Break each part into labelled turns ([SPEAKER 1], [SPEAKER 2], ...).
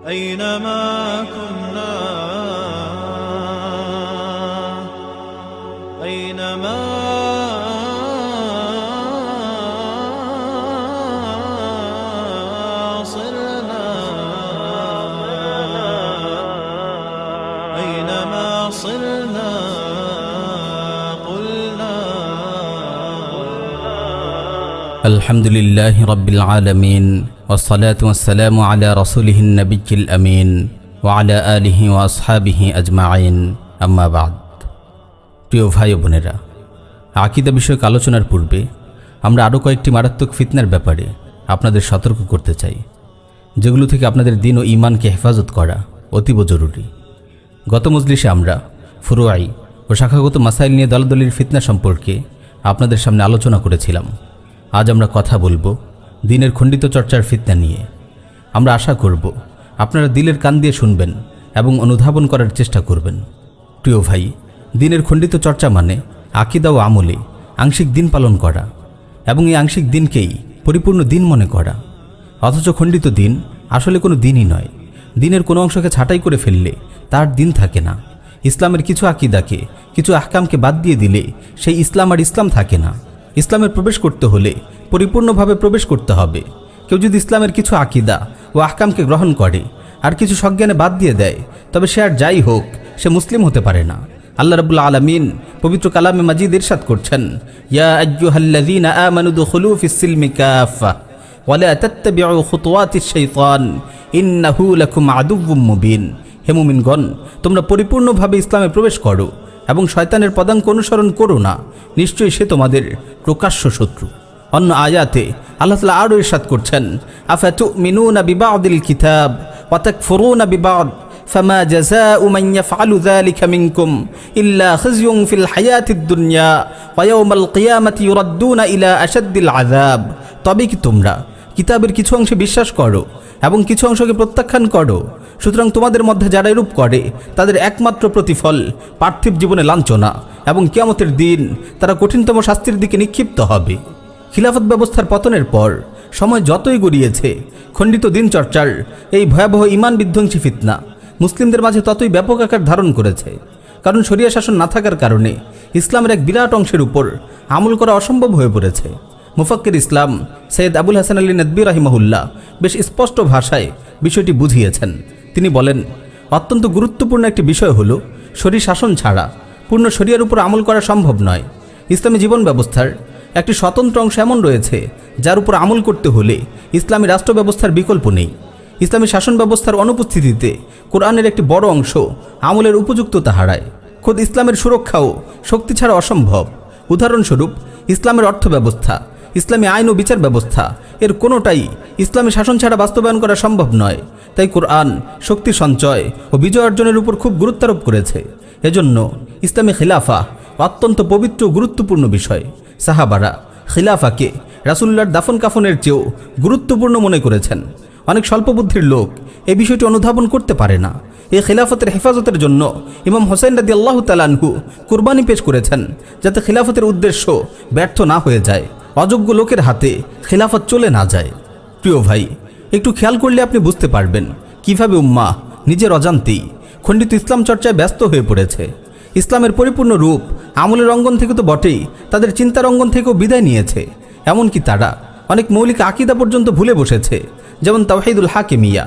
[SPEAKER 1] أينما كنا أينما صرنا أينما صرنا قلنا
[SPEAKER 2] الحمد لله رب العالمين والصلاة والسلام على رسوله النبي الأمين وعلى آله وأصحابه أجمعين أما بعد। প্রিয় ভাই ও বোনেরা, আকীদা বিষয়ক আলোচনার পূর্বে আমরা আরও কয়েকটি মারাত্মক ফিতনার ব্যাপারে আপনাদের সতর্ক করতে চাই, যেগুলো থেকে আপনাদের দ্বীন ও ঈমানকে হেফাজত করা অতীব জরুরি। গত মজলিসে আমরা ফুরুআই ও শাখাগত মাসাইল নিয়ে দলাদলির ফিতনা সম্পর্কে আপনাদের সামনে আলোচনা করেছিলাম। আজ আমরা কথা বলবো দ্বীনের খণ্ডিত চর্চার ফিতনা নিয়ে। আমরা আশা করব আপনারা দিলের কান দিয়ে শুনবেন এবং অনুধাবন করার চেষ্টা করবেন। প্রিয় ভাই, দ্বীনের খণ্ডিত চর্চা মানে আকীদা ও আমলে আংশিক দ্বীন পালন করা এবং এই আংশিক দ্বীনকেই পরিপূর্ণ দ্বীন মনে করা। অথচ খণ্ডিত দ্বীন আসলে কোনো দ্বীনই নয়। দ্বীনের কোনো অংশকে ছাঁটাই করে ফেললে তার দ্বীন থাকে না। ইসলামের কিছু আকীদাকে, কিছু আহকামকে বাদ দিয়ে দিলে সেই ইসলাম আর ইসলাম থাকে না। ইসলামের প্রবেশ করতে হলে পরিপূর্ণভাবে প্রবেশ করতে হবে। কেউ যদি ইসলামের কিছু আকীদা ও আহকামকে গ্রহণ করে আর কিছু সজ্ঞানে বাদ দিয়ে দেয়, তবে সে আর যাই হোক, সে মুসলিম হতে পারে না। আল্লাহ রাব্বুল আলামিন পবিত্র কালামে মাজিদ ইরশাদ করছেন, ইয়া আইয়ুহাল্লাযীনা আমানু দুখুলু ফিস-সিলমি কাফা ওয়া লা তাত্তাবিউ খুতুওয়াতিশ শাইতান ইন্নাহু লাকুম আদুউম মুবিন। হে মুমিনগণ, তোমরা পরিপূর্ণভাবে ইসলামে প্রবেশ করো এবং শয়তানের পদাঙ্ক অনুসরণ করো না, নিশ্চয়ই সে তোমাদের প্রকাশ্য শত্রু। অন্য আয়াতে আল্লাহ তাআলা আরও ইরশাদ করছেন, আফাতুমিনুনা বিবাদিল কিতাব ওয়া তাকফুরুনা বিবাদ ফামা জাযাউ মান ইয়াফআলু যালিকা মিনকুম ইল্লা খিজয়ুন ফিল হায়াতিদ দুনিয়া ওয়া ইয়াওমাল কিয়ামাতি ইউরাদ্দুনা ইলা আশাদ্দিল আযাব। তবে কি তোমরা কিতাবের কিছু অংশে বিশ্বাস করো এবং কিছু অংশকে প্রত্যাখ্যান করো? সুতরাং তোমাদের মধ্যে যারা এরূপ করে তাদের একমাত্র প্রতিফল পার্থিব জীবনে লাঞ্ছনা এবং কিয়ামতের দিন তারা কঠিনতম শাস্তির দিকে নিক্ষিপ্ত হবে। খিলাফত ব্যবস্থার পতনের পর সময় যতই গড়িয়েছে, খণ্ডিত দ্বীন চর্চার এই ভয়াবহ ঈমান বিধ্বংসী ফিতনা মুসলিমদের মাঝে ততই ব্যাপক আকার ধারণ করেছে। কারণ শরিয়া শাসন না থাকার কারণে ইসলামের এক বিরাট অংশের উপর আমল করা অসম্ভব হয়ে পড়েছে। মুফাক্কির ইসলাম সৈয়দ আবুল হাসান আলী নদভী রাহিমাহুল্লাহ বেশ স্পষ্ট ভাষায় বিষয়টি বুঝিয়েছেন। তিনি বলেন, অত্যন্ত গুরুত্বপূর্ণ একটি বিষয় হলো শরী শাসন ছাড়া পূর্ণ শরিয়ার উপর আমল করা সম্ভব নয়। ইসলামী জীবন ব্যবস্থার একটি স্বতন্ত্র অংশ এমন রয়েছে যার উপর আমল করতে হলে ইসলামী রাষ্ট্র ব্যবস্থার বিকল্প নেই। ইসলামী শাসন ব্যবস্থার অনুপস্থিতিতে কোরআনের একটি বড় অংশ আমলের উপযুক্ততা হারায়। খোদ ইসলামের সুরক্ষাও শক্তি ছাড়া অসম্ভব। উদাহরণস্বরূপ, ইসলামের অর্থ ব্যবস্থা, ইসলামী আইন ও বিচার ব্যবস্থা এর কোনোটাই ইসলামী শাসন ছাড়া বাস্তবায়ন করা সম্ভব নয়। তাই কোরআন শক্তি সঞ্চয় ও বিজয় অর্জনের উপর খুব গুরুত্বারোপ করেছে। এজন্য ইসলামী খিলাফা অত্যন্ত পবিত্র ও গুরুত্বপূর্ণ বিষয়। সাহাবারা খিলাফাকে রাসূলুল্লাহর দাফন কাফনের চেয়েও গুরুত্বপূর্ণ মনে করেছেন। অনেক স্বল্পবুদ্ধির লোক এই বিষয়টি অনুধাবন করতে পারে না। এই খিলাফতের হেফাজতের জন্য ইমাম হোসেন রাদিয়াল্লাহু তাআলা আনহু কুরবানি পেশ করেছেন, যাতে খিলাফতের উদ্দেশ্য ব্যর্থ না হয়ে যায়, অযোগ্য লোকের হাতে খিলাফত চলে না যায়। প্রিয় ভাই, একটু খেয়াল করলে আপনি বুঝতে পারবেন কিভাবে উম্মাহ নিজের অজান্তেই খণ্ডিত ইসলাম চর্চায় ব্যস্ত হয়ে পড়েছে। ইসলামের পরিপূর্ণ রূপ আমলের অঙ্গন থেকে তো বটেই, তাদের চিন্তার অঙ্গন থেকেও বিদায় নিয়েছে। এমনকি তারা অনেক মৌলিক আকীদা পর্যন্ত ভুলে বসেছে, যেমন তাওহীদুল হাকিমিয়া।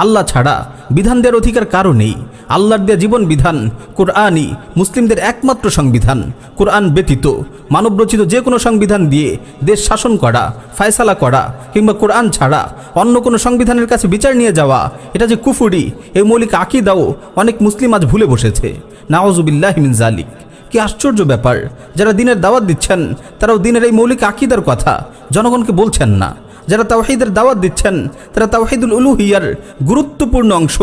[SPEAKER 2] আল্লাহ ছাড়া বিধান দেওয়ার অধিকার কারো নেই। আল্লাহর দেয়া জীবন বিধান কোরআনই মুসলিমদের একমাত্র সংবিধান। কোরআন ব্যতীত মানবরচিত যে কোনো সংবিধান দিয়ে দেশ শাসন করা, ফায়সালা করা কিংবা কোরআন ছাড়া অন্য কোনো সংবিধানের কাছে বিচার নিয়ে যাওয়া, এটা যে কুফরি, এই মৌলিক আকীদাও অনেক মুসলিম আজ ভুলে বসেছে। নাউযুবিল্লাহি মিন যালিক। কি আশ্চর্য ব্যাপার, যারা দ্বীনের দাওয়াত দিচ্ছেন তারাও দ্বীনের এই মৌলিক আকীদার কথা জনগণকে বলছেন না। যারা তাওহীদের দাওয়াত দিচ্ছেন তারা তাওহীদুল উলুহিয়ার গুরুত্বপূর্ণ অংশ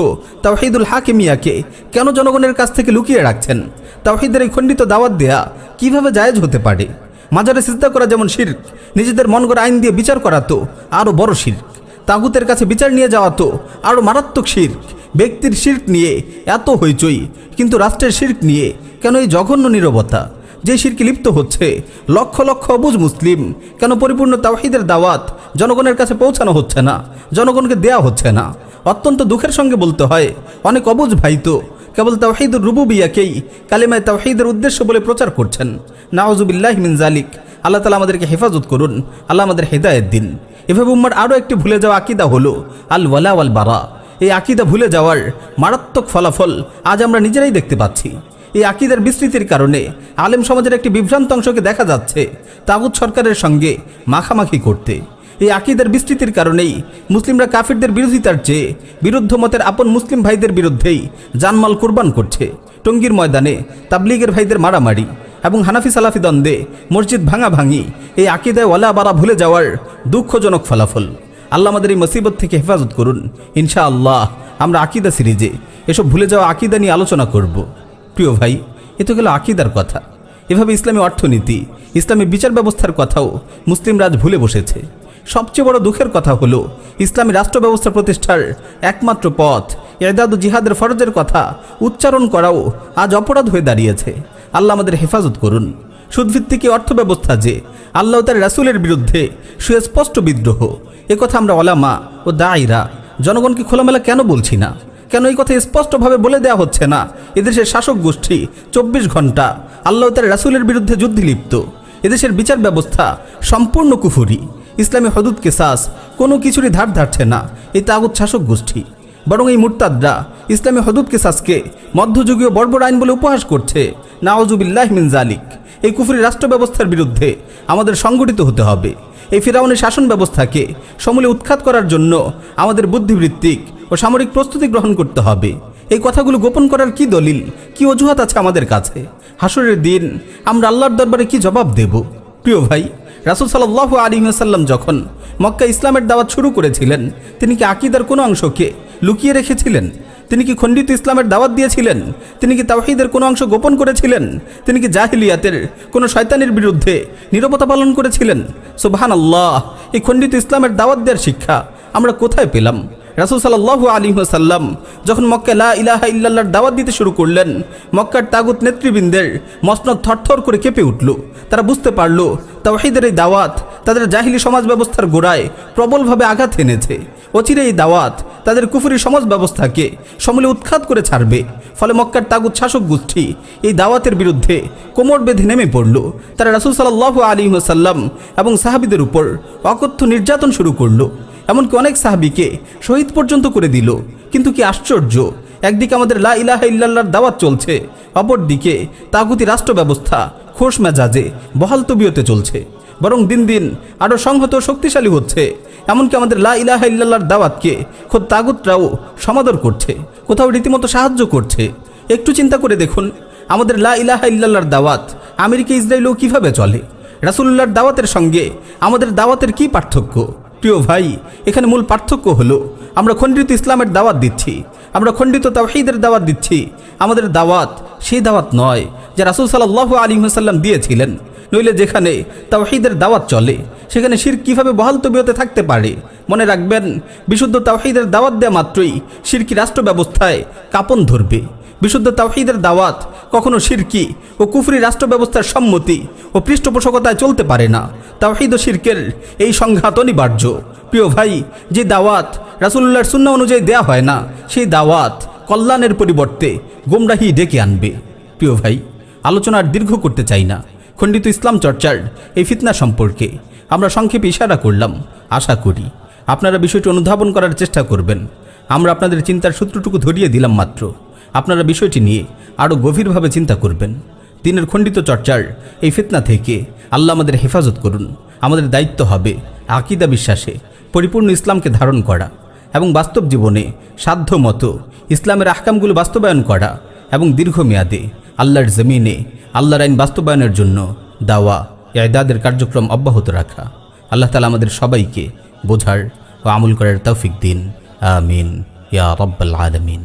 [SPEAKER 2] তাওহীদুল হাকিমিয়াকে কেন জনগণের কাছ থেকে লুকিয়ে রাখছেন? তাওহীদের এই খণ্ডিত দাওয়াত দেয়া কিভাবে জায়েজ হতে পারে? মাজারে সিজদা করা যেমন শিরক, নিজেদের মন গড়া আইন দিয়ে বিচার করা তো আরও বড় শিরক। তাগুতের কাছে বিচার নিয়ে যাওয়া তো আরও মারাত্মক শিরক। ব্যক্তির শিরক নিয়ে এত হইচই, কিন্তু রাষ্ট্রের শিরক নিয়ে কেন এই জঘন্য নীরবতা? যে শিরকে লিপ্ত হচ্ছে লক্ষ লক্ষ অবুঝ মুসলিম, কেন পরিপূর্ণ তাওহীদের দাওয়াত জনগণের কাছে পৌঁছানো হচ্ছে না, জনগণকে দেয়া হচ্ছে না? অত্যন্ত দুঃখের সঙ্গে বলতে হয়, অনেক অবুঝ ভাই তো কেবল তাওহীদুর রুবুবিয়্যাহকেই কালিমায়ে তাওহীদের উদ্দেশ্য বলে প্রচার করছেন। নাউযুবিল্লাহি মিন যালিক। আল্লাহ তাআলা আমাদেরকে হেফাজত করুন, আল্লাহ আমাদের হেদায়েত দিন। এভাবে উম্মার আরও একটি ভুলে যাওয়া আকীদা হলো আল ওয়ালা ওয়াল বারা। এই আকীদা ভুলে যাওয়ার মারাত্মক ফলাফল আজ আমরা নিজেরাই দেখতে পাচ্ছি। এই আকীদার বিস্তৃতির কারণে আলেম সমাজের একটি বিভ্রান্ত অংশকে দেখা যাচ্ছে তাগুত সরকারের সঙ্গে মাখামাখি করতে। এই আকীদার বিস্তৃতির কারণেই মুসলিমরা কাফিরদের বিরোধিতার চেয়ে বিরুদ্ধ মতের আপন মুসলিম ভাইদের বিরুদ্ধেই জানমাল কুরবান করছে। টঙ্গীর ময়দানে তাবলীগের ভাইদের মারামারি এবং হানাফি সালাফি দ্বন্দ্বে মসজিদ ভাঙাভাঙি এই আকীদায় ওয়ালা বারা ভুলে যাওয়ার দুঃখজনক ফলাফল। আল্লাহ আমাদের এই মুসিবত থেকে হেফাজত করুন। ইনশাআল্লাহ আমরা আকীদা সিরিজে এসব ভুলে যাওয়া আকীদা নিয়ে আলোচনা করব। প্রিয় ভাই, এ তো গেল আকীদার কথা। এভাবে ইসলামী অর্থনীতি, ইসলামী বিচার ব্যবস্থার কথাও মুসলিমরা আজ ভুলে বসেছে। সবচেয়ে বড় দুঃখের কথা হলো ইসলামী রাষ্ট্র ব্যবস্থা প্রতিষ্ঠার একমাত্র পথ ইরদাদ ও জিহাদের ফরজের কথা উচ্চারণ করাও আজ অপরাধ হয়ে দাঁড়িয়েছে। আল্লাহ আমাদের হেফাজত করুন। সুদভিত্তিক অর্থ ব্যবস্থা যে আল্লাহ তার রাসূলের বিরুদ্ধে সুস্পষ্ট বিদ্রোহ, একথা আমরা ওলামা ও দায়ীরা জনগণকে খোলামেলা কেন বলছি না? কেন এই কথা স্পষ্টভাবে বলে দেওয়া হচ্ছে না? এদেশের শাসক গোষ্ঠী 24 ঘন্টা আল্লাহ তার রাসূলের বিরুদ্ধে যুদ্ধে লিপ্ত। এদেশের বিচার ব্যবস্থা সম্পূর্ণ কুফরি। ইসলামী হদুদ কেসাস কোনো কিছুরই ধার ধারছে না এই তাগুত শাসক গোষ্ঠী, বরং এই মুরতাদরা ইসলামী হদুদ কেসাসকে মধ্যযুগীয় বর্বর আইন বলে উপহাস করছে। নাউযুবিল্লাহি মিন যালিক। এই কুফরি রাষ্ট্র ব্যবস্থার বিরুদ্ধে আমাদের সংগঠিত হতে হবে। এই ফিরাউনের শাসন ব্যবস্থাকে সমূলে উৎখাত করার জন্য আমাদের বুদ্ধিবৃত্তিক ও সামরিক প্রস্তুতি গ্রহণ করতে হবে। এই কথাগুলো গোপন করার কি দলিল, কি অজুহাত আছে আমাদের কাছে? হাসরের দিন আমরা আল্লাহর দরবারে কি জবাব দেব? প্রিয় ভাই, রাসূল সাল্লাল্লাহু আলাইহি ওয়াসাল্লাম যখন মক্কা ইসলামের দাওয়াত শুরু করেছিলেন, তিনি কি আকীদার কোনো অংশকে লুকিয়ে রেখেছিলেন? তিনি কি খণ্ডিত ইসলামের দাওয়াত দিয়েছিলেন? তিনি কি তাওহীদের কোনো অংশ গোপন করেছিলেন? তিনি কি জাহিলিয়াতের কোনো শয়তানের বিরুদ্ধে নীরবতা পালন করেছিলেন? সুবহানাল্লাহ! এই খণ্ডিত ইসলামের দাওয়াত দেওয়ার শিক্ষা আমরা কোথায় পেলাম? রাসূল সাল্লাল্লাহু আলাইহি ওয়াসাল্লাম যখন মক্কা লা ইলাহা ইল্লাল্লাহর দাওয়াত দিতে শুরু করলেন, মক্কার তাগুত নেতৃবৃন্দের মসনদ থরথর করে কেঁপে উঠল। তারা বুঝতে পারল তাওহীদের এই দাওয়াত তাদের জাহিলি সমাজ ব্যবস্থার গোড়ায় প্রবলভাবে আঘাত এনেছে। অচিরে এই দাওয়াত তাদের কুফরি সমাজ ব্যবস্থাকে সমূলে উৎখাত করে ছাড়বে। ফলে মক্কার তাগুত শাসক গোষ্ঠী এই দাওয়াতের বিরুদ্ধে কোমর বেঁধে নেমে পড়ল। তারা রাসূল সাল্লাল্লাহু আলাইহি ওয়াসাল্লাম এবং সাহাবীদের উপর অকথ্য নির্যাতন শুরু করল। এমনকি অনেক সাহাবীকে শহীদ পর্যন্ত করে দিল। কিন্তু কি আশ্চর্য, একদিকে আমাদের লা ইলাহা ইল্লাল্লাহর দাওয়াত চলছে, অপরদিকে তাগুতি রাষ্ট্র ব্যবস্থা খোশ মেজাজে বহাল তবিয়তে চলছে, বরং দিন দিন আরও সংহত ও শক্তিশালী হচ্ছে। এমনকি আমাদের লা ইলাহা ইল্লাল্লাহর দাওয়াতকে খোদ তাগুতরাও সমাদর করছে, কোথাও রীতিমতো সাহায্য করছে। একটু চিন্তা করে দেখুন, আমাদের লা ইলাহা ইল্লাল্লাহর দাওয়াত আমেরিকা ইসরায়েলেও কিভাবে চলে? রাসূলুল্লাহর দাওয়াতের সঙ্গে আমাদের দাওয়াতের কি পার্থক্য? প্রিয় ভাই, এখানে মূল পার্থক্য হলো আমরা খণ্ডিত ইসলামের দাওয়াত দিচ্ছি, আমরা খণ্ডিত তাওহীদের দাওয়াত দিচ্ছি। আমাদের দাওয়াত সেই দাওয়াত নয় যা রাসূল সাল্লাল্লাহু আলাইহি ওয়াসাল্লাম দিয়েছিলেন। নইলে যেখানে তাওহীদের দাওয়াত চলে সেখানে শিরক কিভাবে বহাল তবিয়তে থাকতে পারে? মনে রাখবেন, বিশুদ্ধ তাওহীদের দাওয়াত দেওয়া মাত্রই শিরকি রাষ্ট্র ব্যবস্থায় কাঁপন ধরবে। বিশুদ্ধ তাওহীদের দাওয়াত কখনো শিরকি ও কুফরি রাষ্ট্র ব্যবস্থার সম্মতি ও পৃষ্ঠপোষকতায় চলতে পারে না। তাওহীদ ও শিরকের এই সংঘাত অনিবার্য। প্রিয় ভাই, যে দাওয়াত রাসূলুল্লাহর সুন্নাহ অনুযায়ী দেয়া হয় না, সেই দাওয়াত কল্যাণের পরিবর্তে গোমরাহি ডেকে আনবে। প্রিয় ভাই, আলোচনার দীর্ঘ করতে চাই না। খণ্ডিত ইসলাম চর্চার এই ফিতনা সম্পর্কে আমরা সংক্ষেপে ইশারা করলাম। আশা করি আপনারা বিষয়টি অনুধাবন করার চেষ্টা করবেন। আমরা আপনাদের চিন্তার সূত্রটুকু ধরিয়ে দিলাম মাত্র। আপনারা বিষয়টি নিয়ে আরও গভীরভাবে চিন্তা করবেন। দিনের খণ্ডিত চর্চার এই ফিতনা থেকে আল্লাহ আমাদের হেফাজত করুন। আমাদের দায়িত্ব হবে আকীদা বিশ্বাসে পরিপূর্ণ ইসলামকে ধারণ করা এবং বাস্তব জীবনে সাধ্য মতো ইসলামের আহকামগুলো বাস্তবায়ন করা এবং দীর্ঘমেয়াদে আল্লাহর জমিনে আল্লাহর আইন বাস্তবায়নের জন্য দাওয়া ইরদাদের কার্যক্রম অব্যাহত রাখা। আল্লাহ তাআলা আমাদের সবাইকে বোঝার ও আমল করার তৌফিক দিন। আমিন ইয়া রাব্বাল আলামিন।